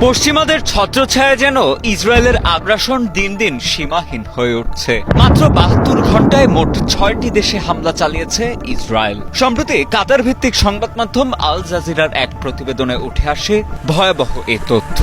পশ্চিমাদের ছত্রছায়া যেন ইসরায়েলের আগ্রাসন দিন দিন সীমাহীন হয়ে উঠছে। মাত্র ৭২ ঘন্টায় মোট ৬টি দেশে হামলা চালিয়েছে ইসরায়েল। সম্প্রতি কাতার ভিত্তিক সংবাদ মাধ্যম আল জাজিরার এক প্রতিবেদনে উঠে আসে ভয়াবহ এ তথ্য।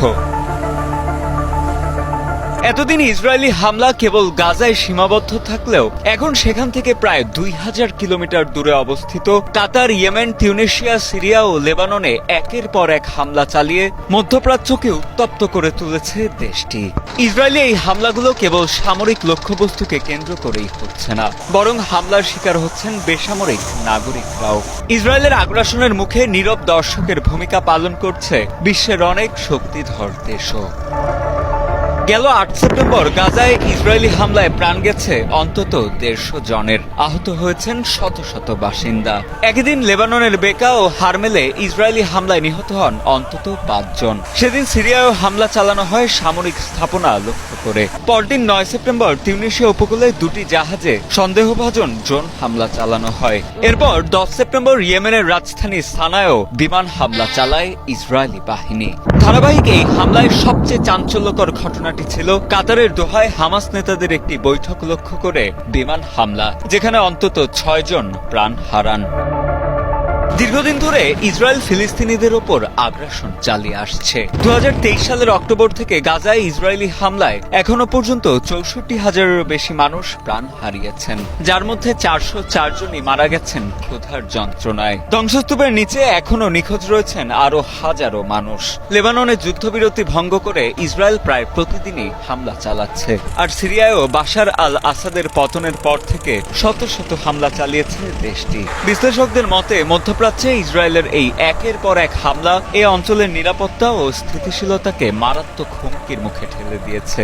এতদিন ইসরায়েলি হামলা কেবল গাজায় সীমাবদ্ধ থাকলেও এখন সেখান থেকে প্রায় ২০০০ কিলোমিটার দূরে অবস্থিত কাতার, ইয়েমেন, তিউনিসিয়া, সিরিয়া ও লেবাননে একের পর এক হামলা চালিয়ে মধ্যপ্রাচ্যকে উত্তপ্ত করে তুলেছে দেশটি। ইসরায়েলি এই হামলাগুলো কেবল সামরিক লক্ষ্যবস্তুকে কেন্দ্র করেই হচ্ছে না, বরং হামলার শিকার হচ্ছেন বেসামরিক নাগরিকরাও। ইসরায়েলের আগ্রাসনের মুখে নীরব দর্শকের ভূমিকা পালন করছে বিশ্বের অনেক শক্তিধর দেশও। গেল ৮ সেপ্টেম্বর গাজায় ইসরায়েলি হামলায় প্রাণ গেছে অন্তত ১৫০ জনের, আহত হয়েছেন শত শত বাসিন্দা। একই দিন লেবাননের বেকা ও হারমেলে ইসরায়েলি হামলায় নিহত হন অন্তত ৫ জন। সেদিন সিরিয়ায়ও হামলা চালানো হয় সামরিক স্থাপনা লক্ষ্য করে। পরদিন ৯ সেপ্টেম্বর তিউনিসিয়া উপকূলে ২টি জাহাজে সন্দেহভাজন ড্রোন হামলা চালানো হয়। এরপর ১০ সেপ্টেম্বর ইয়েমেনের রাজধানী সানায়ও বিমান হামলা চালায় ইসরায়েলি বাহিনী। ধারাবাহিক এই হামলায় সবচেয়ে চাঞ্চল্যকর ঘটনাটি ছিল কাতারের দোহায় হামাস নেতাদের একটি বৈঠক লক্ষ্য করে বিমান হামলা, যেখানে অন্তত ৬ জন প্রাণ হারান। দীর্ঘদিন ধরে ইসরায়েল ফিলিস্তিনিদের ওপর আগ্রাসন চালিয়ে আসছে। ২০২৩ সালের অক্টোবর থেকে গাজায় ইসরায়েলি হামলায় এখনো পর্যন্ত ৬৪,০০০-এরও বেশি মানুষ প্রাণ হারিয়েছেন, যার মধ্যে ৪০৪ জনই মারা গেছেন ক্ষুধার যন্ত্রণায়। ধ্বংসস্তূপের নিচে এখনো নিখোঁজ রয়েছেন আরো হাজারো মানুষ। লেবাননে যুদ্ধবিরতি ভঙ্গ করে ইসরায়েল প্রায় প্রতিদিনই হামলা চালাচ্ছে। আর সিরিয়ায়ও বাশার আল আসাদের পতনের পর থেকে শত শত হামলা চালিয়েছে দেশটি। বিশ্লেষকদের মতে মধ্যপ্রাচ্যে ইসরায়েলের এই একের পর এক হামলা এ অঞ্চলের নিরাপত্তা ও স্থিতিশীলতাকে মারাত্মক হুমকির মুখে ঠেলে দিয়েছে।